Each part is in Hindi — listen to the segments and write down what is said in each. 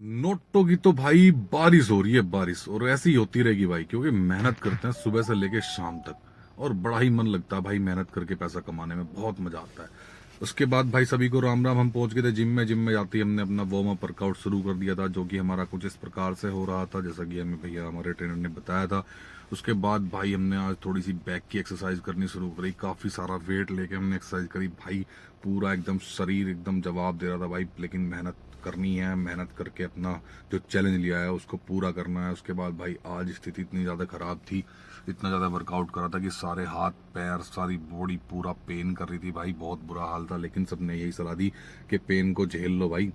नोटों की तो भाई बारिश हो रही है, बारिश, और ऐसी ही होती रहेगी भाई, क्योंकि मेहनत करते हैं सुबह से लेके शाम तक और बड़ा ही मन लगता है भाई मेहनत करके पैसा कमाने में, बहुत मजा आता है। उसके बाद भाई सभी को राम राम। हम पहुंच गए थे जिम में जाते ही हमने अपना वार्म अप वर्कआउट शुरू कर दिया था, जो कि हमारा कुछ इस प्रकार से हो रहा था जैसा कि हमें भैया हमारे ट्रेनर ने बताया था। उसके बाद भाई हमने आज थोड़ी सी बैक की एक्सरसाइज करनी शुरू करी, काफी सारा वेट लेके हमने एक्सरसाइज करी भाई। पूरा एकदम शरीर एकदम जवाब दे रहा था भाई, लेकिन मेहनत करनी है, मेहनत करके अपना जो चैलेंज लिया है उसको पूरा करना है। उसके बाद भाई आज स्थिति इतनी ज़्यादा ख़राब थी, इतना ज़्यादा वर्कआउट करा था कि सारे हाथ पैर सारी बॉडी पूरा पेन कर रही थी भाई, बहुत बुरा हाल था। लेकिन सबने यही सलाह दी कि पेन को झेल लो भाई,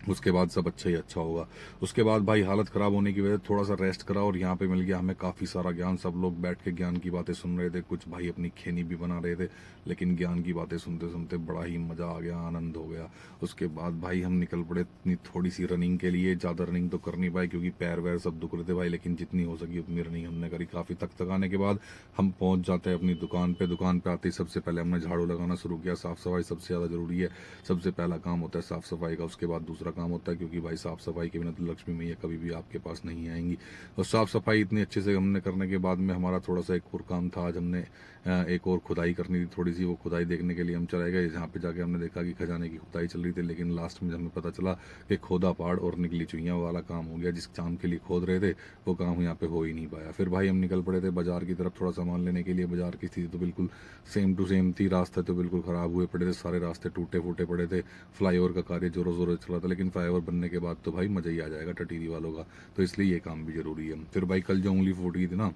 उसके बाद सब अच्छा ही अच्छा होगा। उसके बाद भाई हालत खराब होने की वजह से थोड़ा सा रेस्ट करा, और यहाँ पे मिल गया हमें काफी सारा ज्ञान। सब लोग बैठ के ज्ञान की बातें सुन रहे थे, कुछ भाई अपनी खेनी भी बना रहे थे, लेकिन ज्ञान की बातें सुनते सुनते बड़ा ही मजा आ गया, आनंद हो गया। उसके बाद भाई हम निकल पड़े इतनी थोड़ी सी रनिंग के लिए। ज्यादा रनिंग तो कर नहीं पाए क्योंकि पैर वैर सब दुख रहे थे भाई, लेकिन जितनी हो सकी उतनी रनिंग हमने करी। काफी थक थकाने के बाद हम पहुंच जाते हैं अपनी दुकान पे। दुकान पे आते ही सबसे पहले हमने झाड़ू लगाना शुरू किया। साफ सफाई सबसे ज्यादा जरूरी है, सबसे पहला काम होता है साफ सफाई का। उसके बाद दूसरा काम होता है, क्योंकि भाई साफ सफाई के बिना तो लक्ष्मी मैया कभी भी आपके पास नहीं आएंगी। और साफ सफाई इतनी अच्छे से हमने करने के बाद में हमारा थोड़ा सा एक और काम था। आज हमने एक और खुदाई करनी थी थोड़ी सी। वो खुदाई देखने के लिए हम चले गए, जहाँ पे जाके हमने देखा कि खजाने की खुदाई चल रही थी, लेकिन लास्ट में हमें पता चला कि खोदा पहाड़ और निकली चुईया वाला काम हो गया। जिस काम के लिए खोद रहे थे वो काम यहाँ पे हो ही नहीं पाया। फिर भाई हम निकल पड़े थे बाजार की तरफ थोड़ा सामान लेने के लिए। बाजार की स्थिति तो बिल्कुल सेम टू सेम थी, रास्ते तो बिल्कुल खराब हुए पड़े थे, सारे रास्ते टूटे फूटे पड़े थे। फ्लाईओवर का कार्य जोरों जोरों से चल रहा था, लेकिन फ्लाईओवर बनने के बाद तो भाई मजा ही आ जाएगा टटीरी वालों का, तो इसलिए ये काम भी जरूरी है। फिर भाई कल जो उंगली फूट गई थी ना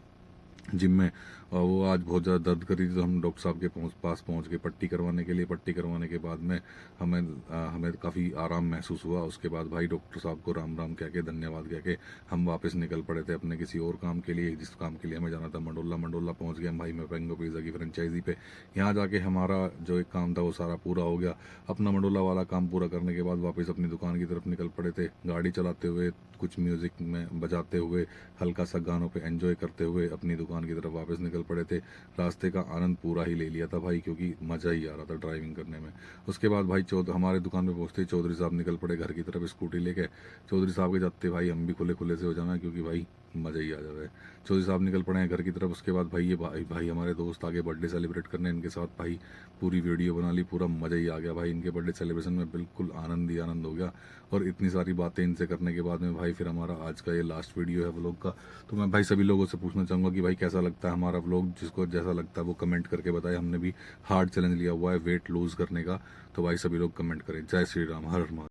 जिम में, और वो आज बहुत ज़्यादा दर्द कर रही थी, तो हम डॉक्टर साहब के पास पहुंच के पट्टी करवाने के लिए। पट्टी करवाने के बाद में हमें काफ़ी आराम महसूस हुआ। उसके बाद भाई डॉक्टर साहब को राम राम कह के धन्यवाद कह के हम वापस निकल पड़े थे अपने किसी और काम के लिए, जिस काम के लिए हमें जाना था मंडोला। मंडोला पहुंच गए हम भाई मैं पेंगो पिज़्ज़ा की फ्रेंचाइजी पे। यहाँ जाके हमारा जो एक काम था वो सारा पूरा हो गया। अपना मंडोला वाला काम पूरा करने के बाद वापस अपनी दुकान की तरफ निकल पड़े थे, गाड़ी चलाते हुए, कुछ म्यूजिक में बजाते हुए, हल्का सा गानों पे एंजॉय करते हुए अपनी दुकान की तरफ वापस निकल पड़े थे। रास्ते का आनंद पूरा ही ले लिया था भाई, क्योंकि मजा ही आ रहा था ड्राइविंग करने में। उसके बाद भाई हमारे दुकान पे पहुंचते ही चौधरी साहब निकल पड़े घर की तरफ स्कूटी लेके। चौधरी साहब के जाते भाई हम भी खुले खुले से हो जाना, क्योंकि भाई मजा ही आ जाता है। चौधरी साहब निकल पड़े हैं घर की तरफ। उसके बाद भाई ये भाई हमारे दोस्त आगे बर्थडे सेलिब्रेट करने, इनके साथ भाई पूरी वीडियो बना ली, पूरा मजा ही आ गया भाई। इनके बर्थडे सेलिब्रेशन में बिल्कुल आनंद ही आनंद हो गया। और इतनी सारी बातें इनसे करने के बाद में भाई फिर हमारा आज का ये लास्ट वीडियो है व्लॉग का। तो मैं भाई सभी लोगों से पूछना चाहूंगा कि भाई कैसा लगता है हमारा व्लॉग, जिसको जैसा लगता है वो कमेंट करके बताए। हमने भी हार्ड चैलेंज लिया हुआ है वेट लूज करने का, तो भाई सभी लोग कमेंट करें। जय श्री राम, हर हर महादेव।